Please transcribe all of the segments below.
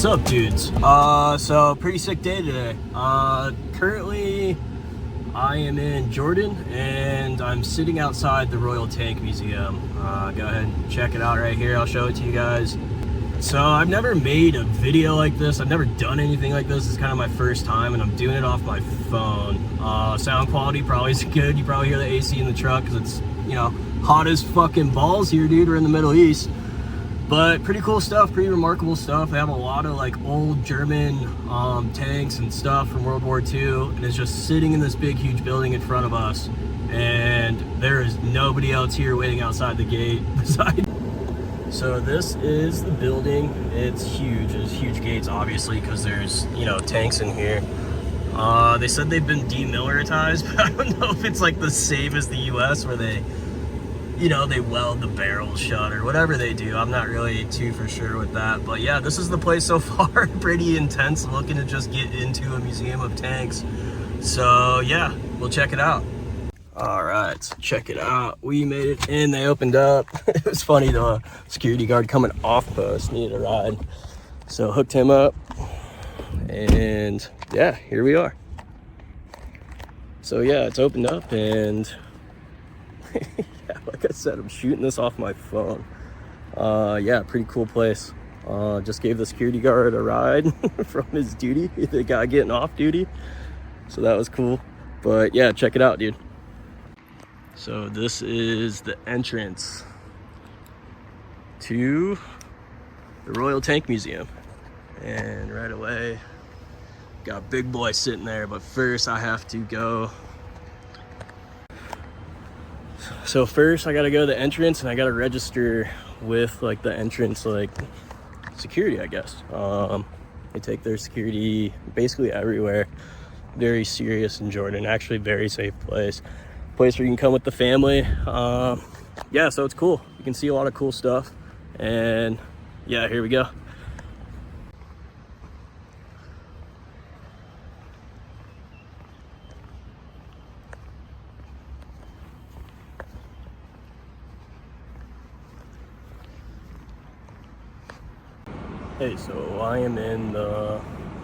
What's up, dudes? So pretty sick day today. Currently I am in Jordan and I'm sitting outside the Royal Tank Museum. Go ahead and check it out right here. I'll show it to you guys. So I've never made a video like this. I've never done anything like this. It's kind of my first time and I'm doing it off my phone. Sound quality probably isn't good. You probably hear the AC in the truck because it's, you know, hot as fucking balls here, dude. We're in the Middle East. But pretty cool stuff, pretty remarkable stuff. They have a lot of like old German tanks and stuff from World War II, and it's just sitting in this big, huge building in front of us. And there is nobody else here waiting outside the gate beside. So this is the building. It's huge. There's huge gates, obviously, because there's, you know, tanks in here. They said they've been demilitarized, but I don't know if it's like the same as the US where they, you know, they weld the barrels shut or whatever they do. I'm not really too for sure with that. But yeah, this is the place so far. Pretty intense, looking to just get into a museum of tanks. So yeah, we'll check it out. All right, so check it out. We made it in, they opened up. It was funny, the security guard coming off post needed a ride. So hooked him up and yeah, here we are. So yeah, it's opened up and yeah, like I said, I'm shooting this off my phone. Yeah, pretty cool place. Just gave the security guard a ride from his duty, the guy getting off duty. So that was cool. But yeah, check it out, dude. So this is the entrance to the Royal Tank Museum. And right away, got Big Boy sitting there, but first I have to go. So first I gotta go to the entrance and I gotta register with like the entrance, like security, I guess. They take their security basically everywhere. Very serious in Jordan, actually very safe place where you can come with the family. Yeah, so it's cool. You can see a lot of cool stuff. And yeah, here we go. Hey, so I am in the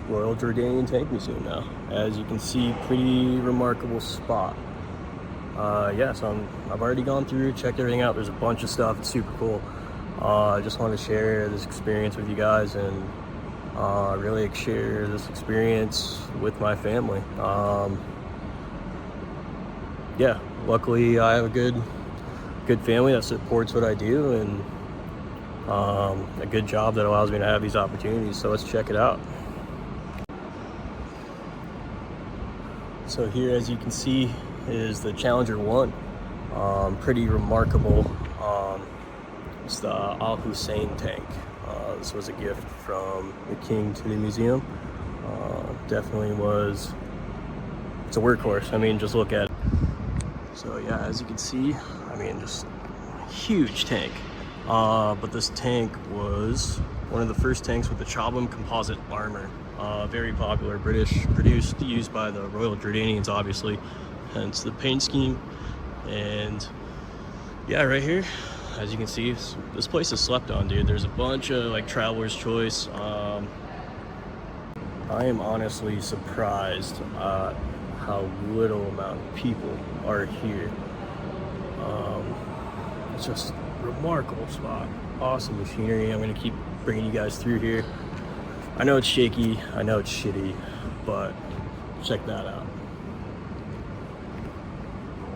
Royal Jordanian Tank Museum now. As you can see, pretty remarkable spot. Yeah, so I've already gone through, checked everything out. There's a bunch of stuff, it's super cool. I just wanted to share this experience with you guys and really share this experience with my family. Yeah, luckily I have a good family that supports what I do and a good job that allows me to have these opportunities. So let's check it out. So here, as you can see, is the Challenger 1. Pretty remarkable. It's the Al Hussein tank. This was a gift from the king to the museum. Definitely was, it's a workhorse. I mean, just look at it. So yeah, as you can see, I mean, just huge tank. But this tank was one of the first tanks with the Chobham composite armor. Very popular, British produced, used by the Royal Jordanians, obviously, hence the paint scheme. And yeah, right here, as you can see, this place is slept on, dude. There's a bunch of like traveler's choice. I am honestly surprised at how little amount of people are here. It's just remarkable spot, awesome machinery. I'm gonna keep bringing you guys through here. I know it's shaky, I know it's shitty, but check that out.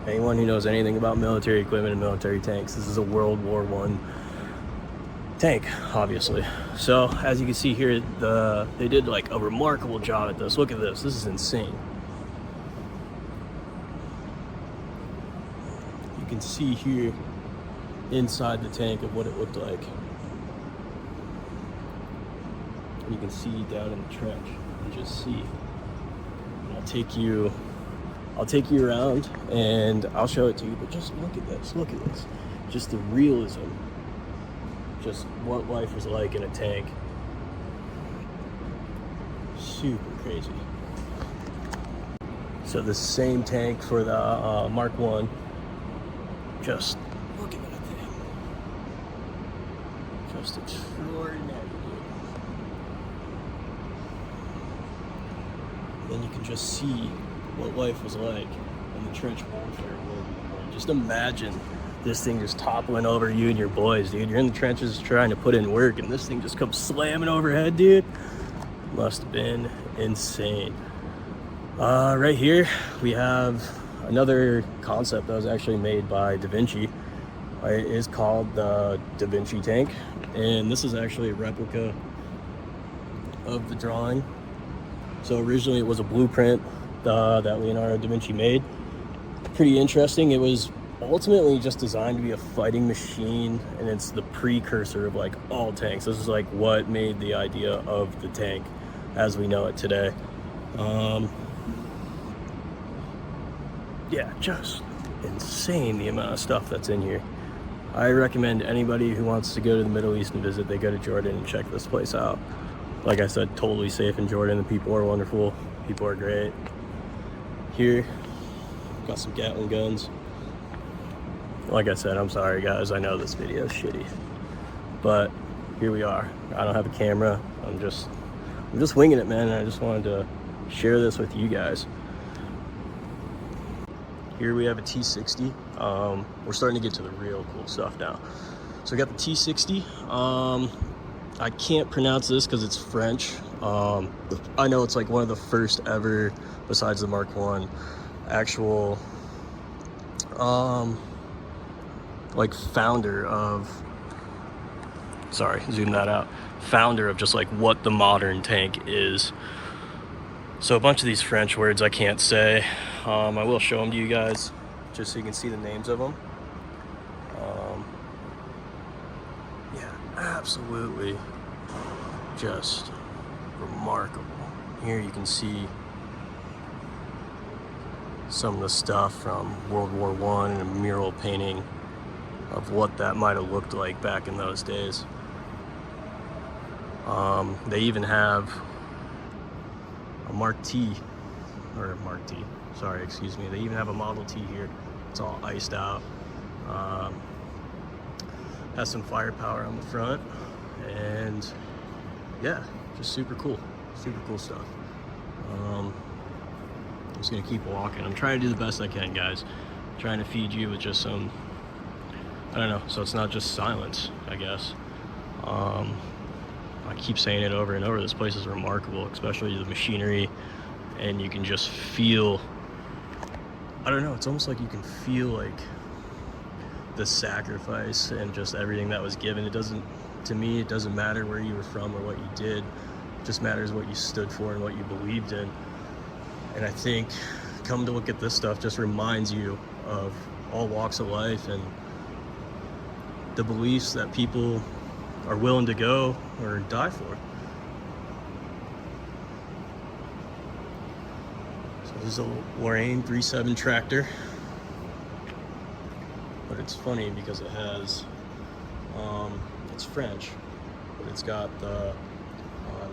Anyone who knows anything about military equipment and military tanks, this is a World War I tank, obviously. So as you can see here, they did like a remarkable job at this. Look at this, this is insane. You can see here inside the tank of what it looked like. You can see down in the trench and just see. And I'll take you around and I'll show it to you, but just look at this, just the realism, just what life was like in a tank. Super crazy. So the same tank for the Mark 1, just look at that thing. Just extraordinary. then you can just see what life was like in the trench warfare world. Just imagine this thing just toppling over you and your boys, dude. You're in the trenches trying to put in work, and this thing just comes slamming overhead, dude. Must have been insane. Right here, we have another concept that was actually made by Da Vinci. It is called the Da Vinci tank, and this is actually a replica of the drawing. So originally it was a blueprint that Leonardo da Vinci made. Pretty interesting. It was ultimately just designed to be a fighting machine, and it's the precursor of like all tanks. This is like what made the idea of the tank as we know it today. Yeah, just insane the amount of stuff that's in here. I recommend anybody who wants to go to the Middle East and visit, they go to Jordan and check this place out. Like I said, totally safe in Jordan. The people are wonderful. People are great. Here, got some Gatling guns. Like I said, I'm sorry guys, I know this video is shitty, but here we are. I don't have a camera. I'm just winging it, man, and I just wanted to share this with you guys. Here we have a T60. We're starting to get to the real cool stuff now. So we got the T60. I can't pronounce this because it's French. I know it's like one of the first ever, besides the Mark 1, actual like founder of, sorry, zoom that out, founder of just like what the modern tank is. So a bunch of these French words I can't say. I will show them to you guys just so you can see the names of them. Yeah, absolutely just remarkable. Here you can see some of the stuff from World War I and a mural painting of what that might have looked like back in those days. They even have a Mark T, or Mark T, sorry, excuse me. They even have a Model T here. It's all iced out. Has some firepower on the front, and yeah, just super cool stuff. I'm just gonna keep walking. I'm trying to do the best I can, guys. I'm trying to feed you with just some, I don't know, so it's not just silence, I guess. I keep saying it over and over, this place is remarkable, especially the machinery, and you can just feel, I don't know, it's almost like you can feel like the sacrifice and just everything that was given. It doesn't, to me, it doesn't matter where you were from or what you did. It just matters what you stood for and what you believed in. And I think coming to look at this stuff just reminds you of all walks of life and the beliefs that people are willing to go or die for. So this is a Lorraine 3.7 tractor, but it's funny because it has, it's French, but it's got the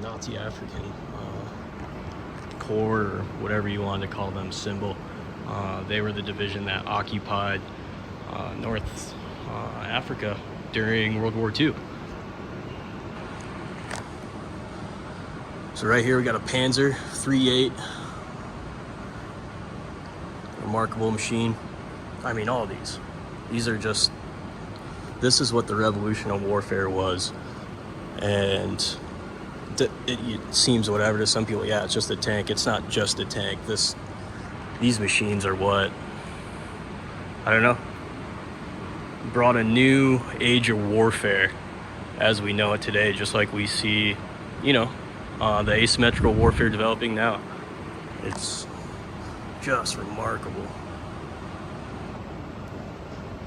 Nazi African corps, or whatever you want to call them, symbol. They were the division that occupied North Africa during World War II. So right here we got a Panzer 3.8, remarkable machine. I mean, all these are just, this is what the revolution of warfare was. And it seems whatever to some people, yeah, it's just a tank. It's not just a tank. These machines are what, I don't know, brought a new age of warfare as we know it today, just like we see, you know, the asymmetrical warfare developing now. It's just remarkable.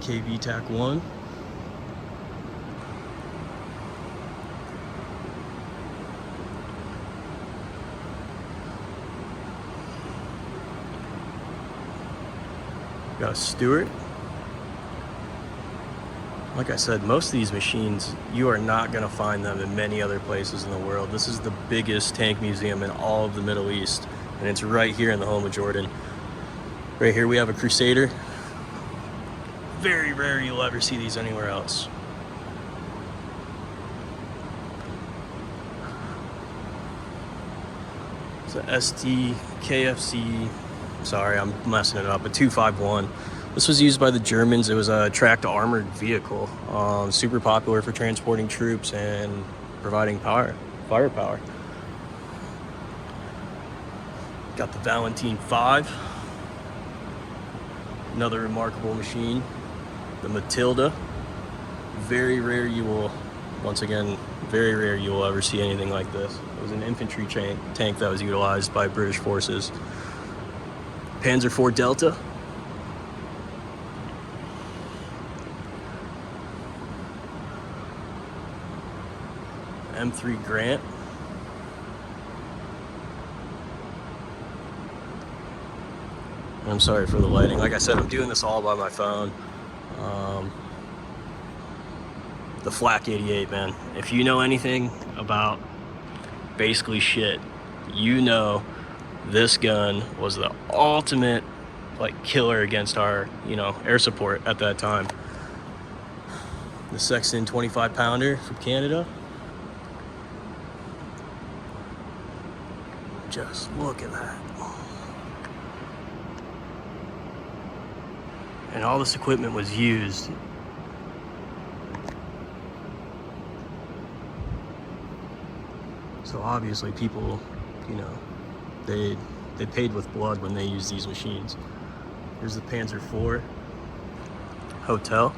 KV TAC 1. Got a Stuart. Like I said, most of these machines, you are not going to find them in many other places in the world. This is the biggest tank museum in all of the Middle East, and it's right here in the home of Jordan. Right here we have a Crusader. Very rare you'll ever see these anywhere else. It's a ST KFC, sorry, I'm messing it up, a 251. This was used by the Germans. It was a tracked armored vehicle, super popular for transporting troops and providing firepower. Got the Valentine 5, another remarkable machine. The Matilda, very rare you will ever see anything like this. It was an infantry tank that was utilized by British forces. Panzer IV Delta. M3 Grant. I'm sorry for the lighting. Like I said, I'm doing this all by my phone. The Flak 88, man. If you know anything about basically shit, you know this gun was the ultimate like killer against our, air support at that time. The Sexton 25 pounder from Canada. Just look at that. And all this equipment was used. So obviously people, they paid with blood when they used these machines. Here's the Panzer IV Hotel.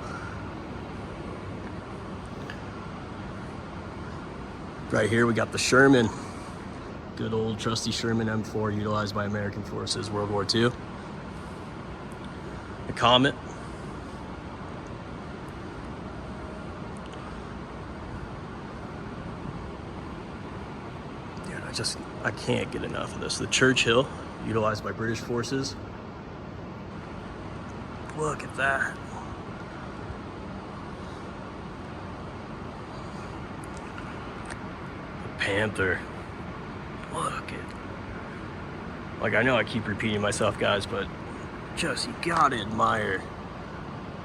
Right here we got the Sherman. Good old trusty Sherman M4 utilized by American forces, World War II. The Comet. I can't get enough of this. The Churchill, utilized by British forces. Look at that. The Panther. Look at. Like, I know I keep repeating myself, guys, but just, you gotta admire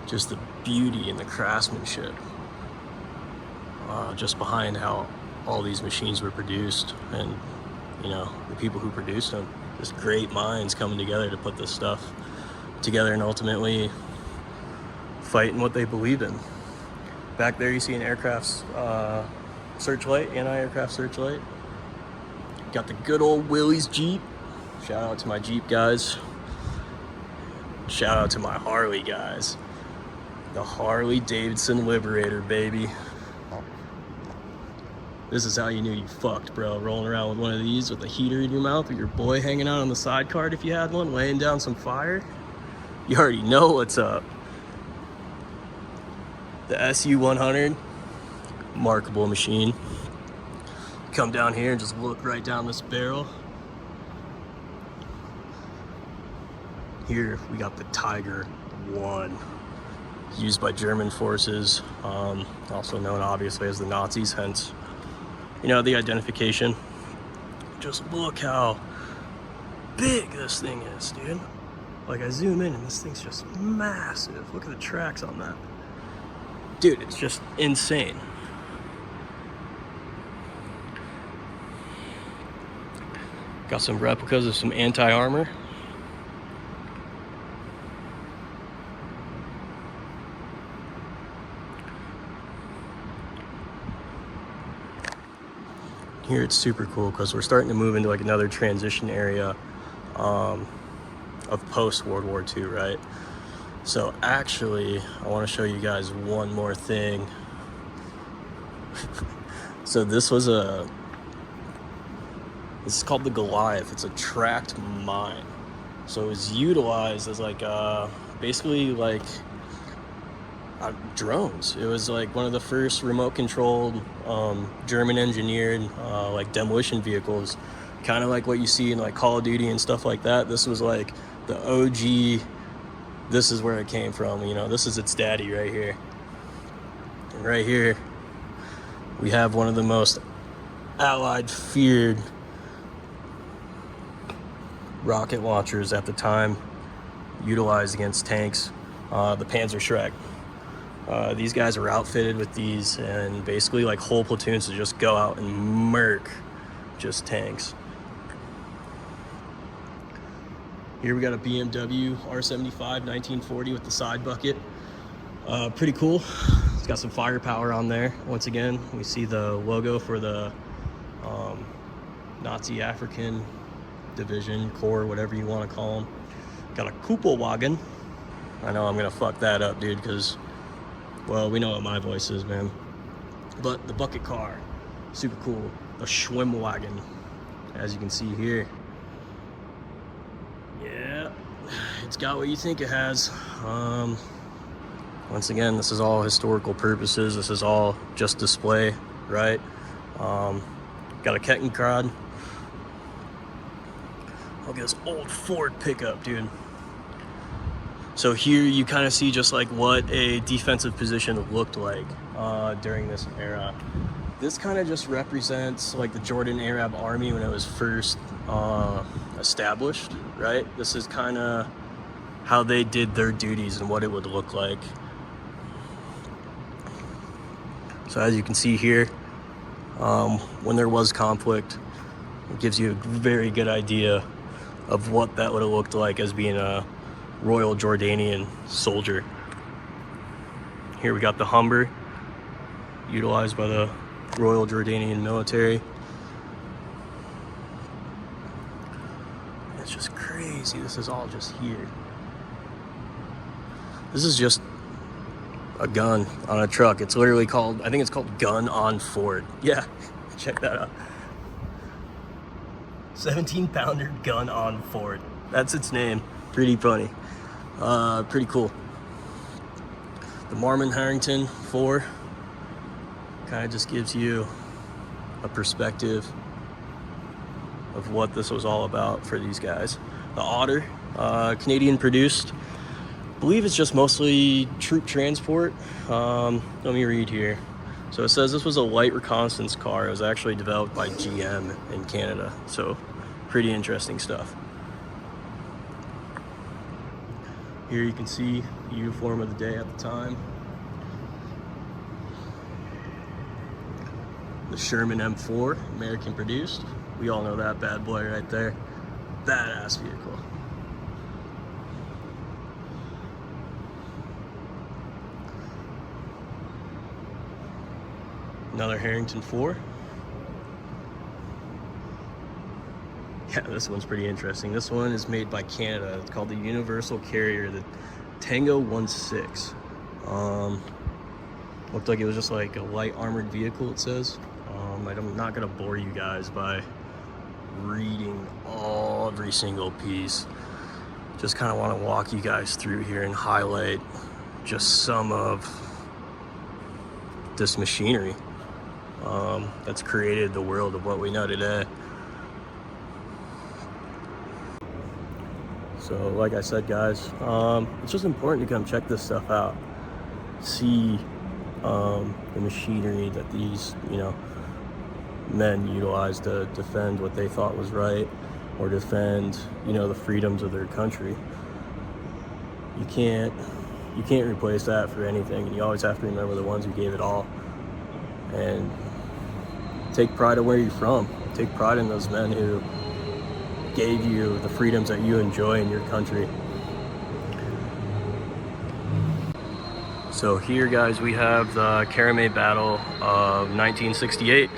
just the beauty and the craftsmanship just behind how all these machines were produced, and the people who produced them, just great minds coming together to put this stuff together and ultimately fight in what they believe in. Back there you see an aircraft's searchlight, anti-aircraft searchlight. Got the good old Willys Jeep. Shout out to my Jeep guys. Shout out to my Harley guys. The Harley Davidson Liberator, baby. This is how you knew you fucked, bro. Rolling around with one of these with a heater in your mouth, with your boy hanging out on the side cart if you had one, laying down some fire. You already know what's up. The SU-100, remarkable machine. Come down here and just look right down this barrel. Here we got the Tiger 1, used by German forces, also known obviously as the Nazis, hence the identification. Just look how big this thing is, dude. Like, I zoom in and this thing's just massive. Look at the tracks on that. Dude, it's just insane. Got some replicas of some anti-armor. Here it's super cool because we're starting to move into like another transition area of post World War II, right? So actually, I want to show you guys one more thing. So this is called the Goliath. It's a tracked mine. So it was utilized as like basically like drones. It was like one of the first remote controlled German engineered like demolition vehicles, kind of like what you see in like Call of Duty and stuff like that. This was like the OG. This is where it came from, this is its daddy right here. And right here we have one of the most Allied feared rocket launchers at the time, utilized against tanks, the Panzerschreck. These guys were outfitted with these and basically like whole platoons to just go out and murk just tanks. Here we got a BMW R75 1940 with the side bucket. Pretty cool. It's got some firepower on there. Once again, we see the logo for the Nazi African Division, Corps, whatever you want to call them. Got a Kupelwagen. I know I'm gonna fuck that up, dude, because, well, we know what my voice is, man. But the bucket car, super cool. The Schwimmwagen, as you can see here. Yeah, it's got what you think it has. Once again, this is all historical purposes. This is all just display, right? Got a Kettenkrad. Look at this old Ford pickup, dude. So here you kind of see just like what a defensive position looked like during this era. This kind of just represents like the Jordan Arab Army when it was first established, right? This is kind of how they did their duties and what it would look like. So as you can see here, when there was conflict, it gives you a very good idea of what that would have looked like as being a Royal Jordanian soldier. Here we got the Humber, utilized by the Royal Jordanian military. It's just crazy. This is all just here. This is just a gun on a truck. It's literally called, I think it's called Gun on Ford. Yeah, check that out. 17-pounder Gun on Ford. That's its name. Pretty funny. Pretty cool. The Marmon Harrington 4 kind of just gives you a perspective of what this was all about for these guys. The Otter, Canadian produced. I believe it's just mostly troop transport. Let me read here. So it says this was a light reconnaissance car. It was actually developed by GM in Canada. So pretty interesting stuff. Here you can see the uniform of the day at the time. The Sherman M4, American produced. We all know that bad boy right there. Badass vehicle. Another Harrington 4. Yeah, this one's pretty interesting. This one is made by Canada. It's called the Universal Carrier, the Tango 16. Looked like it was just like a light armored vehicle, it says. I'm not gonna bore you guys by reading every single piece. Just kind of want to walk you guys through here and highlight just some of this machinery that's created the world of what we know today. So like I said, guys, it's just important to come check this stuff out. See the machinery that these, men utilized to defend what they thought was right, or defend, the freedoms of their country. You can't replace that for anything, and you always have to remember the ones who gave it all. And take pride in where you're from. Take pride in those men who gave you the freedoms that you enjoy in your country. So here, guys, we have the Karameh Battle of 1968.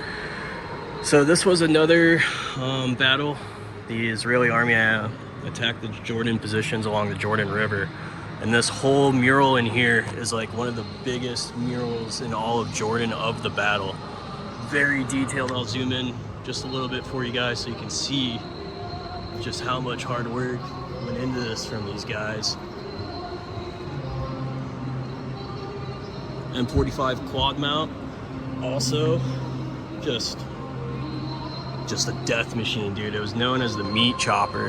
So this was another battle. The Israeli army attacked the Jordan positions along the Jordan River. And this whole mural in here is like one of the biggest murals in all of Jordan of the battle. Very detailed. I'll zoom in just a little bit for you guys so you can see just how much hard work went into this from these guys. M45 quad mount, also just a death machine, dude. It was known as the meat chopper,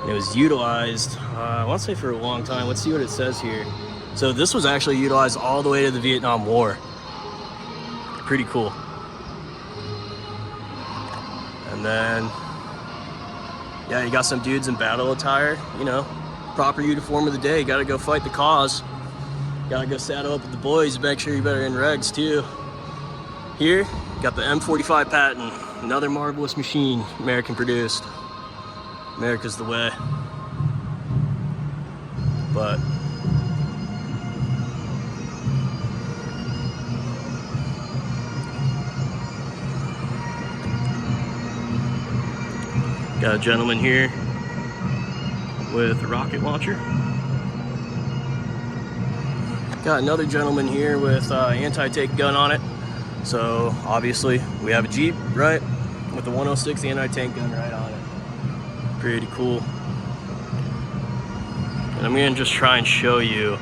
and it was utilized, I want to say, for a long time. Let's see what it says here. So this was actually utilized all the way to the Vietnam War. Pretty cool. And then, yeah, you got some dudes in battle attire, proper uniform of the day. Gotta go fight the cause. Gotta go saddle up with the boys. Make sure you're better in regs too. Here, got the M45 Patton. Another marvelous machine, American produced. America's the way. but got a gentleman here with a rocket launcher. Got another gentleman here with anti-tank gun on it. So obviously we have a Jeep, right, with the 106 anti-tank gun right on it. Pretty cool. And I'm gonna just try and show you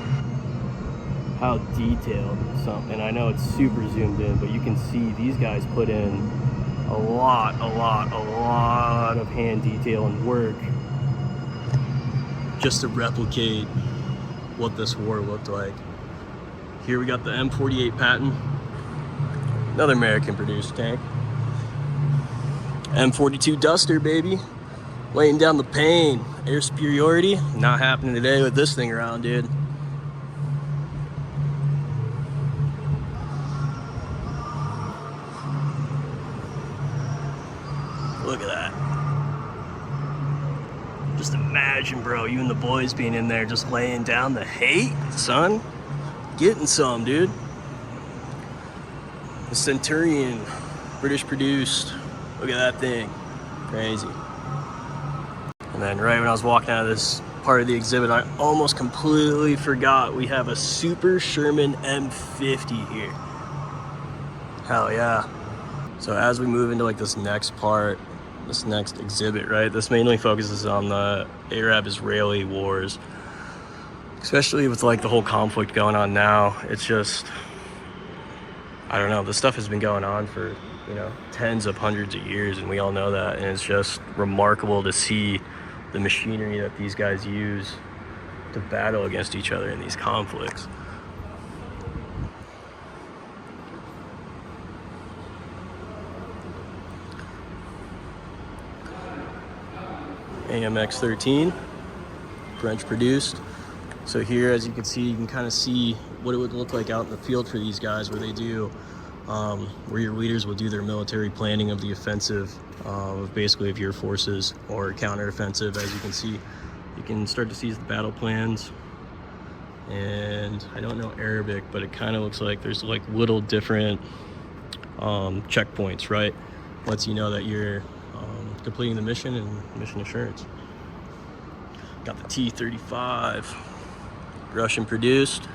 how detailed some, and I know it's super zoomed in, but you can see these guys put in a lot of hand detail and work just to replicate what this war looked like. Here we got the M48 Patton, another American produced tank. M42 Duster, baby, laying down the pain. Air superiority, not happening today with this thing around, dude. Look at that. Just imagine, bro, you and the boys being in there just laying down the hate, son. Getting some, dude. The Centurion, British produced. Look at that thing. Crazy. And then right when I was walking out of this part of the exhibit, I almost completely forgot we have a Super Sherman M50 here. Hell yeah. So as we move into like this next part, this next exhibit, right, this mainly focuses on the Arab-Israeli wars, especially with like the whole conflict going on now. It's just, I don't know, this stuff has been going on for, you know, tens of hundreds of years, and we all know that, and it's just remarkable to see the machinery that these guys use to battle against each other in these conflicts. AMX-13, French produced. So here, as you can see, you can kind of see what it would look like out in the field for these guys, where they do, where your leaders will do their military planning of the offensive, basically of your forces, or counteroffensive. As you can see, you can start to see the battle plans. And I don't know Arabic, but it kind of looks like there's like little different checkpoints, right? Lets you know that you're completing the mission and mission assurance. Got the T-35, Russian produced.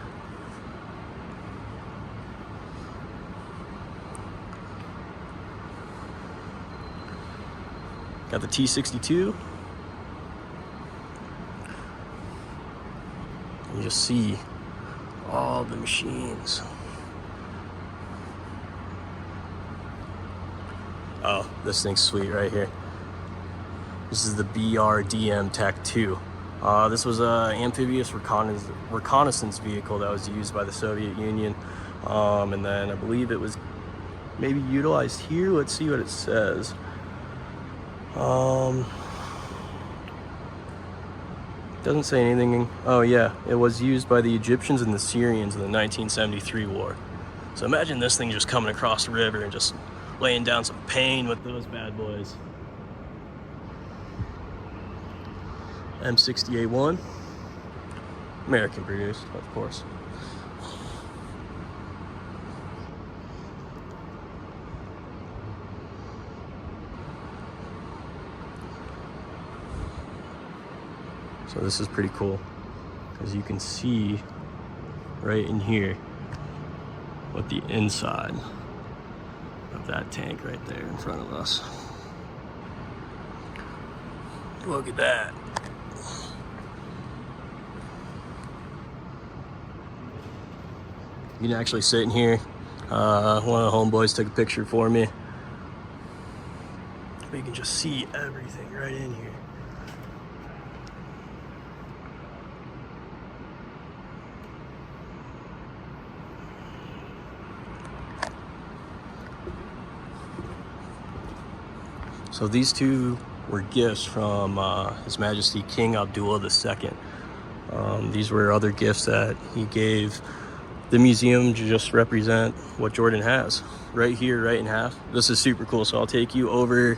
Got the T-62. You just see all the machines. Oh, this thing's sweet right here. This is the BRDM TAC-2. This was an amphibious reconnaissance vehicle that was used by the Soviet Union. And then I believe it was maybe utilized here. Let's see what it says. Doesn't say anything. Oh yeah, it was used by the Egyptians and the Syrians in the 1973 war. So imagine this thing just coming across the river and just laying down some pain with those bad boys. M60A1, American produced, of course. So this is pretty cool, because you can see right in here what the inside of that tank right there in front of us. Look at that. You can actually sit in here. One of the homeboys took a picture for me. But you can just see everything right in here. So these two were gifts from His Majesty King Abdullah II. These were other gifts that he gave the museum to just represent what Jordan has right here, right in half. This is super cool. So I'll take you to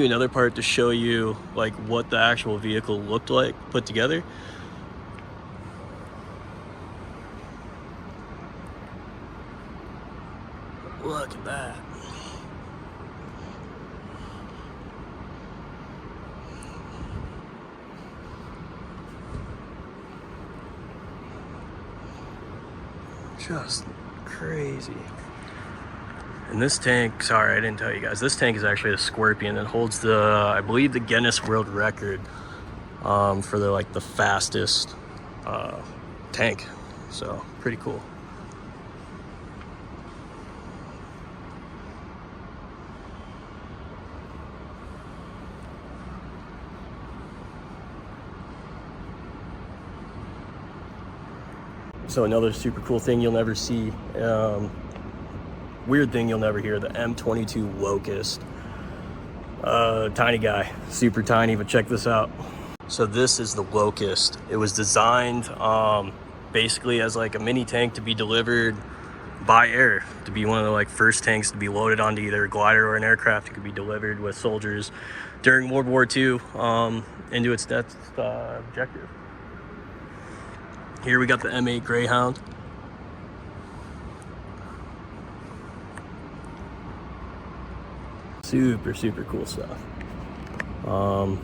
another part to show you like what the actual vehicle looked like put together. Look at that. Just crazy. And this tank, sorry, I didn't tell you guys, this tank is actually a Scorpion that holds the, I believe, the Guinness World Record for the fastest tank. So pretty cool. So another super cool thing you'll never see, weird thing you'll never hear, the M22 Locust. Tiny guy, super tiny, but check this out. So this is the Locust. It was designed basically as like a mini tank to be delivered by air, to be one of the first tanks to be loaded onto either a glider or an aircraft. It could be delivered with soldiers during World War II into its next objective. Here we got the M8 Greyhound. Super, super cool stuff. I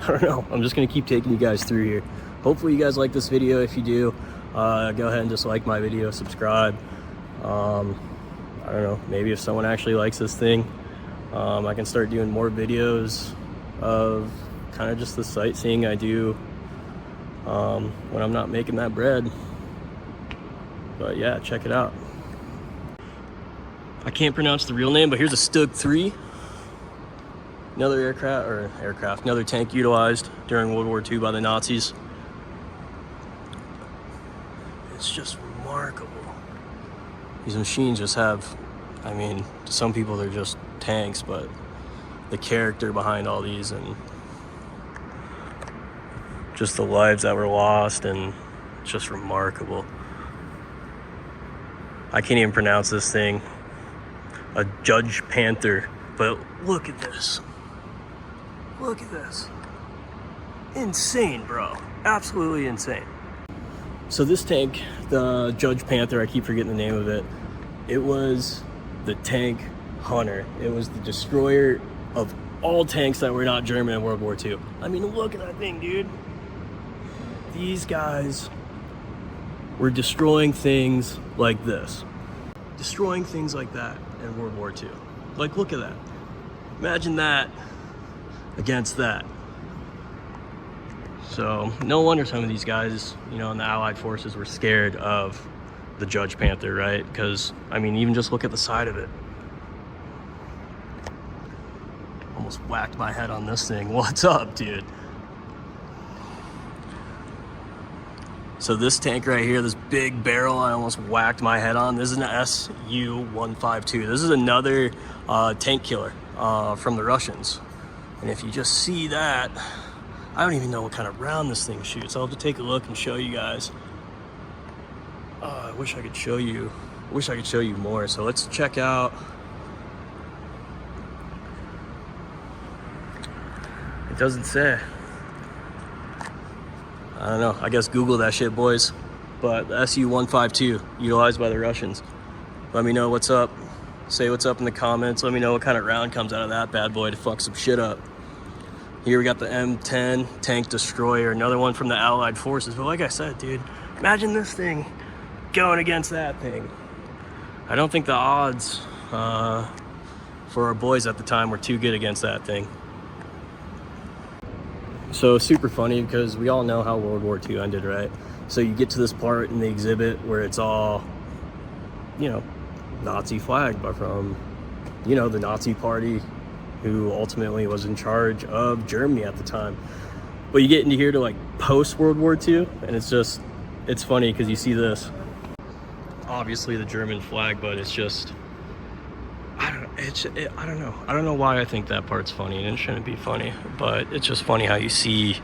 don't know. I'm just going to keep taking you guys through here. Hopefully you guys like this video. If you do, go ahead and just like my video, subscribe. I don't know. Maybe if someone actually likes this thing, I can start doing more videos of kind of just the sightseeing I do when I'm not making that bread. But yeah, check it out. I can't pronounce the real name, but here's a Stug 3. Another aircraft, another tank utilized during World War II by the Nazis. It's just remarkable. These machines just have, I mean, to some people they're just tanks, but the character behind all these and just the lives that were lost, and it's just remarkable. I can't even pronounce this thing. A Judge Panther, but look at this. Look at this. Insane, bro. Absolutely insane. So this tank, the Judge Panther, I keep forgetting the name of it. It was the tank hunter. It was the destroyer of all tanks that were not German in World War II. I mean, look at that thing, dude. These guys were destroying things like this. Destroying things like that in World War II. Like, look at that. Imagine that against that. So no wonder some of these guys, you know, in the Allied forces were scared of the Judge Panther, right? Because, I mean, even just look at the side of it. Almost whacked my head on this thing. What's up, dude? So this tank right here, this big barrel I almost whacked my head on, this is an Su-152. This is another tank killer from the Russians. And if you just see that, I don't even know what kind of round this thing shoots. I'll have to take a look and show you guys. I wish I could show you. I wish I could show you more. So let's check out. It doesn't say. I don't know. I guess Google that shit, boys. But the Su-152, utilized by the Russians. Let me know what's up. Say what's up in the comments. Let me know what kind of round comes out of that bad boy to fuck some shit up. Here we got the M10 tank destroyer, another one from the Allied forces. But like I said, dude, imagine this thing going against that thing. I don't think the odds for our boys at the time were too good against that thing. So super funny because we all know how World War II ended, right? So you get to this part in the exhibit where it's all, you know, Nazi flag, but from, you know, the Nazi party who ultimately was in charge of Germany at the time. But you get into here to like post World War II, and it's just, it's funny because you see this, obviously the German flag, but it's just, I don't know why I think that part's funny, and it shouldn't be funny, but it's just funny how you see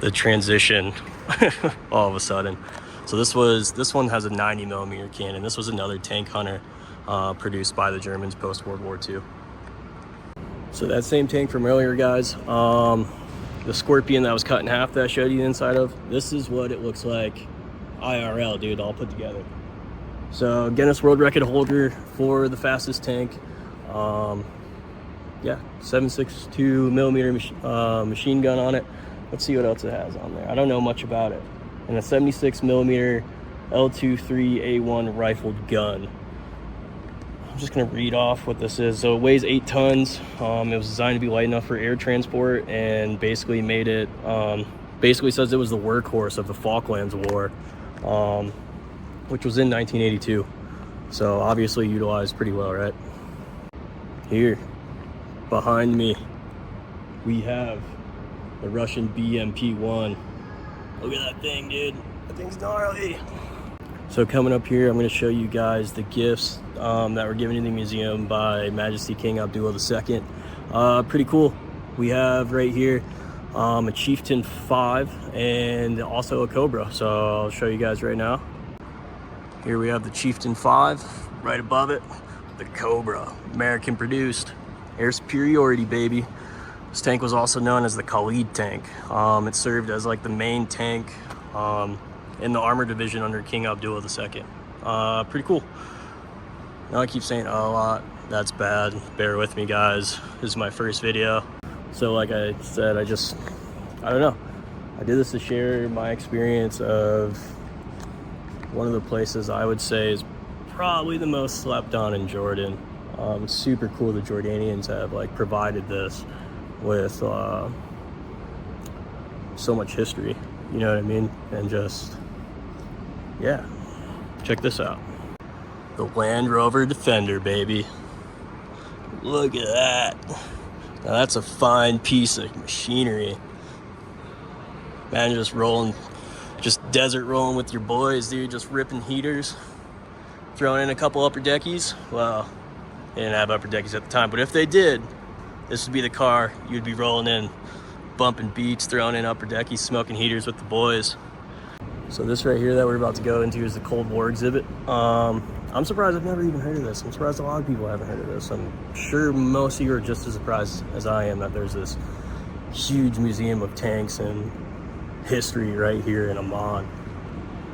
the transition all of a sudden. So this one has a 90mm cannon. This was another tank hunter produced by the Germans post World War II. So that same tank from earlier, guys, the Scorpion that was cut in half that I showed you the inside of, this is what it looks like IRL, dude, all put together. So Guinness World Record holder for the fastest tank. Yeah, 7.62 millimeter machine gun on it. Let's see what else it has on there. I don't know much about it. And a 76 millimeter L23A1 rifled gun. I'm just gonna read off what this is. So it weighs 8 tons. It was designed to be light enough for air transport, and basically made it, basically says it was the workhorse of the Falklands War, which was in 1982. So obviously utilized pretty well, right? Here, behind me, we have the Russian BMP-1. Look at that thing, dude. That thing's gnarly. So coming up here, I'm going to show you guys the gifts that were given to the museum by Majesty King Abdullah II. Pretty cool. We have right here a Chieftain 5 and also a Cobra. So I'll show you guys right now. Here we have the Chieftain 5. Right above it, the Cobra. American produced. Air superiority, baby. This tank was also known as the Khalid tank. It served as like the main tank in the armor division under King Abdullah II. Pretty cool. Now I keep saying a lot. That's bad. Bear with me, guys. This is my first video. So like I said, I don't know. I did this to share my experience of one of the places I would say is probably the most slept on in Jordan. It's super cool the Jordanians have like provided this with so much history, you know what I mean? And just, yeah, check this out. The Land Rover Defender, baby. Look at that. Now that's a fine piece of machinery. Man, just rolling, just desert rolling with your boys, dude, just ripping heaters, throwing in a couple upper deckies. Well, they didn't have upper deckies at the time, but if they did, this would be the car you'd be rolling in, bumping beats, throwing in upper deckies, smoking heaters with the boys. So this right here that we're about to go into is the Cold War exhibit. I'm surprised I've never even heard of this. I'm surprised a lot of people haven't heard of this. I'm sure most of you are just as surprised as I am that there's this huge museum of tanks and history right here in Amman.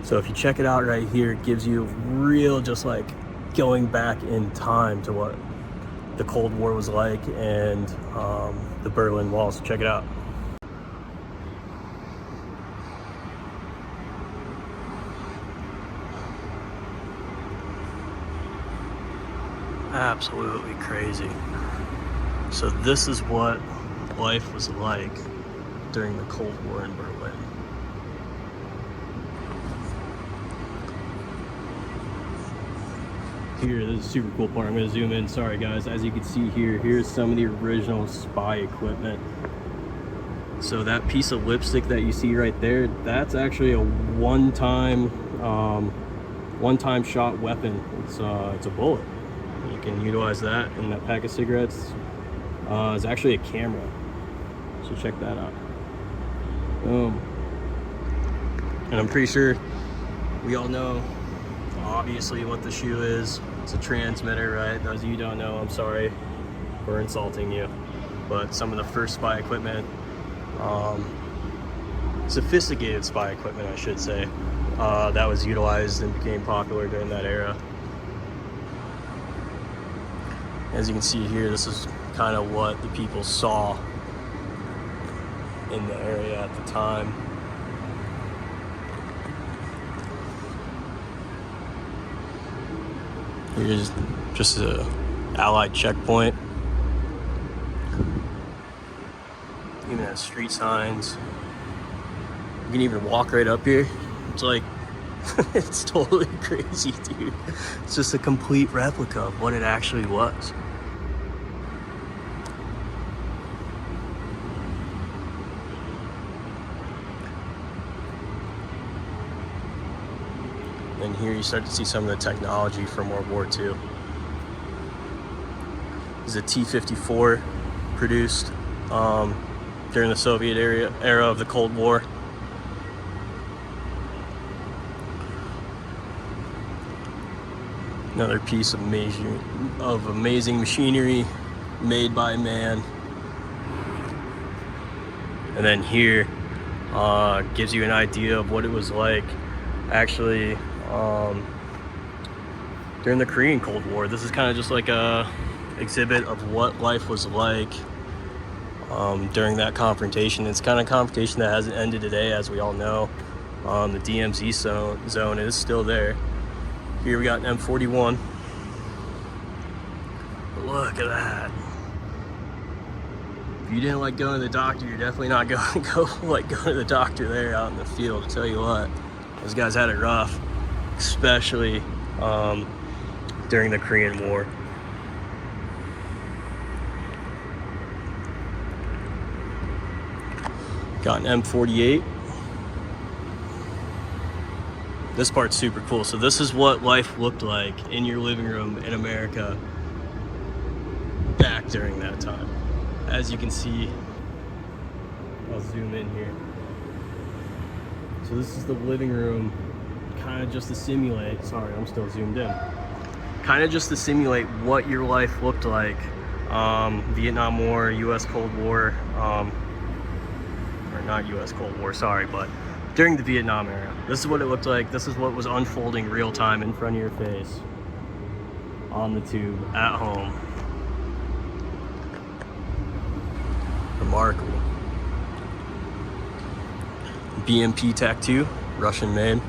So if you check it out right here, it gives you real, just like going back in time to what the Cold War was like and the Berlin Wall. So check it out. Absolutely crazy. So this is what life was like during the Cold War in Berlin. Here, this is a super cool part. I'm going to zoom in. Sorry guys, as you can see here, here's some of the original spy equipment. So that piece of lipstick that you see right there, that's actually a one-time shot weapon. It's a bullet. You can utilize that, and that pack of cigarettes is actually a camera. So check that out. Boom. And I'm pretty sure we all know obviously what the shoe is. It's a transmitter, right? Those of you who don't know, I'm sorry for insulting you. But some of the first spy equipment, sophisticated spy equipment I should say, that was utilized and became popular during that era. As you can see here, this is kind of what the people saw in the area at the time. Here's just a Allied checkpoint. Even has street signs. You can even walk right up here. It's like, it's totally crazy, dude. It's just a complete replica of what it actually was. And here you start to see some of the technology from World War II. This is a T-54 produced during the Soviet era of the Cold War. Another piece of amazing machinery made by man. And then here gives you an idea of what it was like actually during the Korean Cold War. This is kind of just like a exhibit of what life was like during that confrontation. It's kind of a confrontation that hasn't ended today, as we all know. The DMZ zone is still there. Here we got an M41. Look at that. If you didn't like going to the doctor, you're definitely not going to go to the doctor there out in the field. I tell you what, those guys had it rough, especially during the Korean War. Got an M48. This part's super cool. So this is what life looked like in your living room in America back during that time. As you can see, I'll zoom in here. So this is the living room, kind of just to simulate, sorry, I'm still zoomed in. Kind of just to simulate what your life looked like. Vietnam War, US Cold War, or not US Cold War, sorry, but during the Vietnam era. This is what it looked like. This is what was unfolding real time in front of your face, on the tube, at home. Remarkable. BMP TAC-2, Russian made.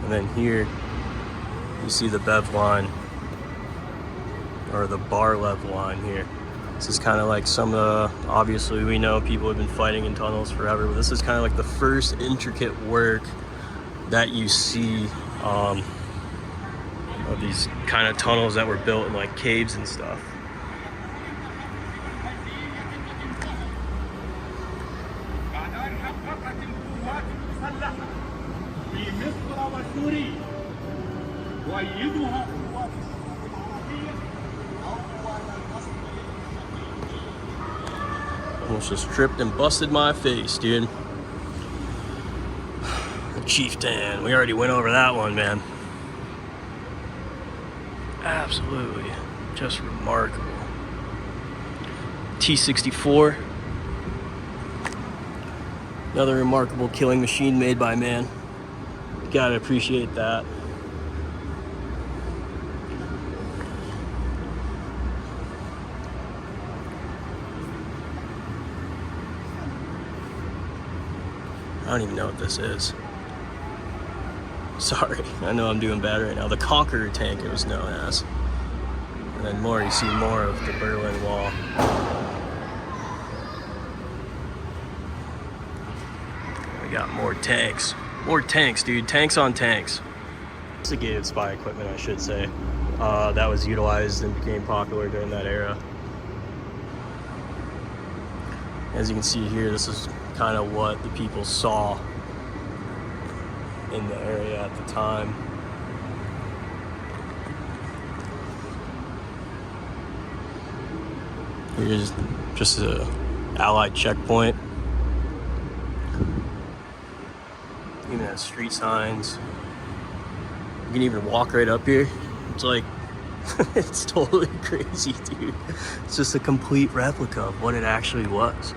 And then here you see the BEV line, or the Bar-Lev line here. This is kind of like some of the, obviously we know people have been fighting in tunnels forever, but this is kind of like the first intricate work that you see of these kind of tunnels that were built in like caves and stuff. Almost just tripped and busted my face, dude. The Chieftain, we already went over that one, man. Absolutely, just remarkable. T-64, another remarkable killing machine made by man. You gotta appreciate that. I don't even know what this is. Sorry, I know I'm doing bad right now. The Conqueror tank it was known as. And then more, you see more of the Berlin Wall. We got more tanks. More tanks, dude. Tanks on tanks. Sophisticated spy equipment, I should say. That was utilized and became popular during that era. As you can see here, this is kind of what the people saw in the area at the time. Here's just a Allied checkpoint. Even has street signs. You can even walk right up here. It's like, it's totally crazy, dude. It's just a complete replica of what it actually was.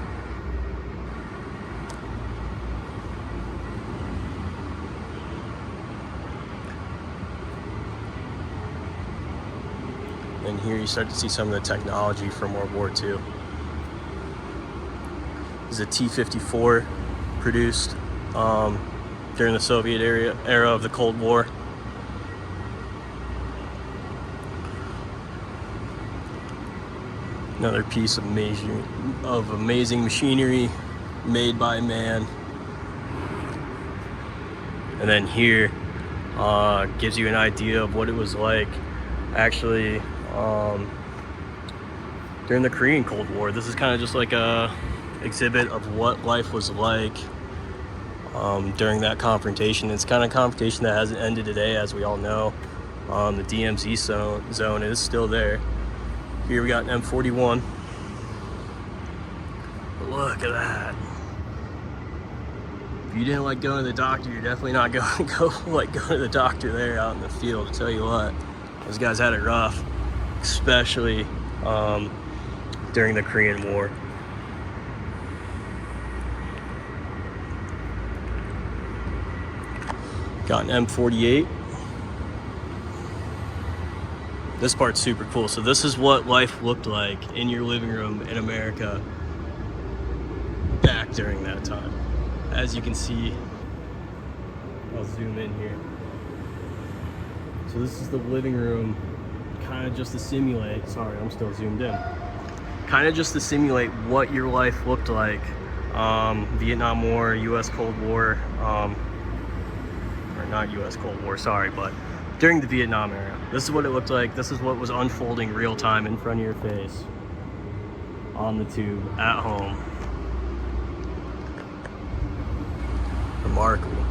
And here you start to see some of the technology from World War II. This is a T-54 produced during the Soviet era of the Cold War. Another piece of amazing machinery made by man. And then here gives you an idea of what it was like actually during the Korean Cold War. This is kind of just like a exhibit of what life was like during that confrontation. It's kind of a confrontation that hasn't ended today, as we all know. The DMZ zone is still there. Here we got an M41. Look at that. If you didn't like going to the doctor, you're definitely not going to go to the doctor there out in the field. I tell you what, those guys had it rough, especially during the Korean War. Got an M48. This part's super cool. So this is what life looked like in your living room in America back during that time. As you can see, I'll zoom in here. So this is the living room, kind of just to simulate, sorry, I'm still zoomed in. Kind of just to simulate what your life looked like. Vietnam War, US Cold War, or not US Cold War, sorry, but during the Vietnam era. This is what it looked like. This is what was unfolding real time in front of your face on the tube at home. Remarkable.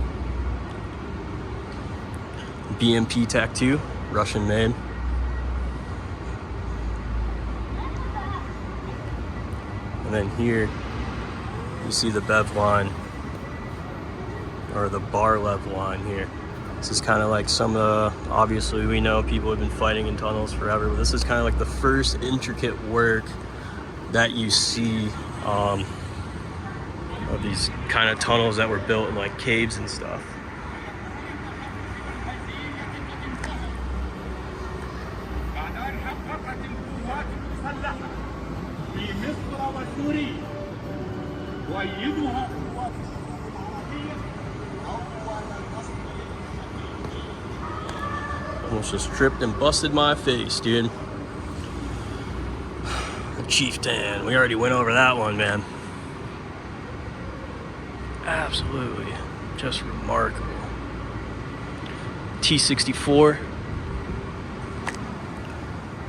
BMP TAC-2, Russian made. And then here you see the Bev line, or the Bar-Lev line here. This is kind of like some of the, obviously we know people have been fighting in tunnels forever, but this is kind of like the first intricate work that you see of these kind of tunnels that were built in like caves and stuff. Almost just tripped and busted my face, dude. The Chieftain, we already went over that one, man. Absolutely, just remarkable. T-64.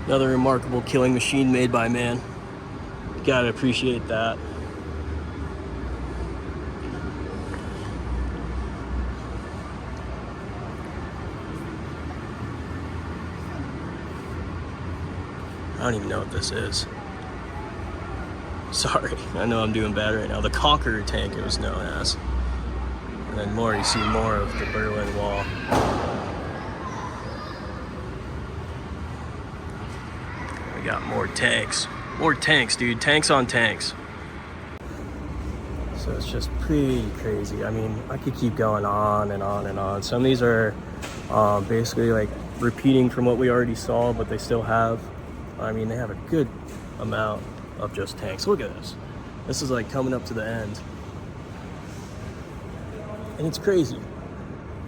Another remarkable killing machine made by man. Gotta appreciate that. I don't even know what this is. Sorry, I know I'm doing bad right now. The Conqueror tank it was known as. And then more, you see more of the Berlin Wall. We got more tanks. More tanks, dude. Tanks on tanks. So it's just pretty crazy. I mean, I could keep going on and on and on. Some of these are basically like repeating from what we already saw, but they still have, I mean, they have a good amount of just tanks. Look at this. This is like coming up to the end. And it's crazy.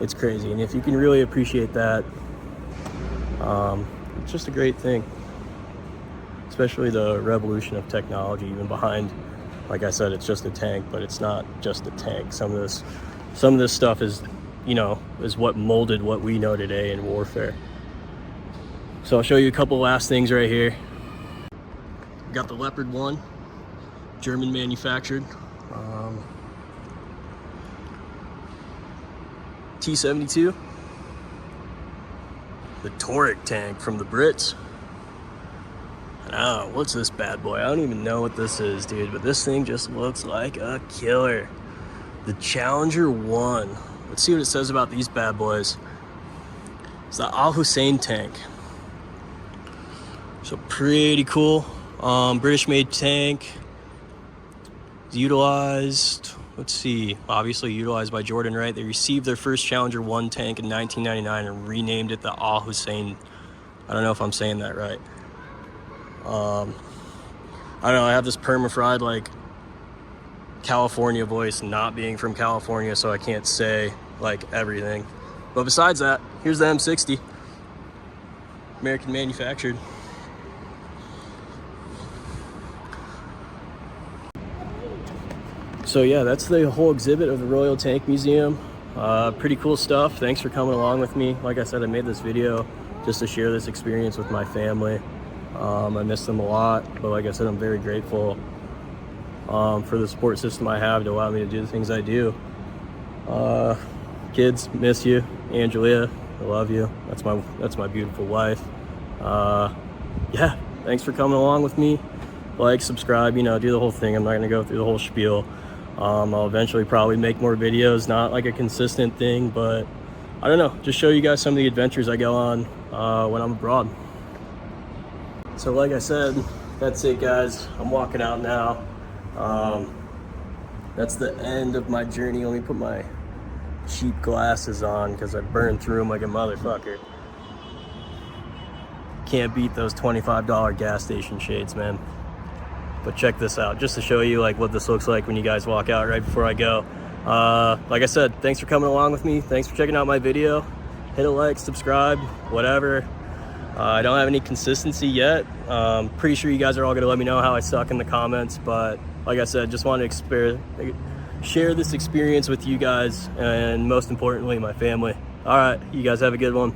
It's crazy. And if you can really appreciate that, it's just a great thing. Especially the revolution of technology, even behind, like I said, it's just a tank, but it's not just a tank. Some of this stuff is, you know, is what molded what we know today in warfare. So I'll show you a couple last things right here. We got the Leopard 1, German manufactured. T-72, the Toric tank from the Brits. Oh, what's this bad boy? I don't even know what this is, dude, but this thing just looks like a killer. The Challenger 1. Let's see what it says about these bad boys. It's the Al Hussein tank. So pretty cool. British made tank. Utilized, let's see, obviously utilized by Jordan Wright. They received their first Challenger 1 tank in 1999 and renamed it the Al Hussein. I don't know if I'm saying that right. I don't know, I have this perma-fried like California voice, not being from California, so I can't say like everything. But besides that, here's the M60, American manufactured. So yeah, that's the whole exhibit of the Royal Tank Museum. Pretty cool stuff. Thanks for coming along with me. Like I said, I made this video just to share this experience with my family. I miss them a lot, but like I said, I'm very grateful for the support system I have to allow me to do the things I do. Kids, miss you. Angelia, I love you. That's my beautiful wife. Yeah, thanks for coming along with me. Like, subscribe, you know, do the whole thing. I'm not gonna go through the whole spiel. I'll eventually probably make more videos, not like a consistent thing, but I don't know, just show you guys some of the adventures I go on when I'm abroad. So like I said, that's it, guys. I'm walking out now. That's the end of my journey. Let me put my cheap glasses on because I burned through them like a motherfucker. Can't beat those $25 gas station shades, man. But check this out, just to show you like what this looks like when you guys walk out right before I go. Like I said, thanks for coming along with me. Thanks for checking out my video. Hit a like, subscribe, whatever. I don't have any consistency yet. Pretty sure you guys are all gonna let me know how I suck in the comments, but like I said, just want to share this experience with you guys, and most importantly, my family. All right, you guys have a good one.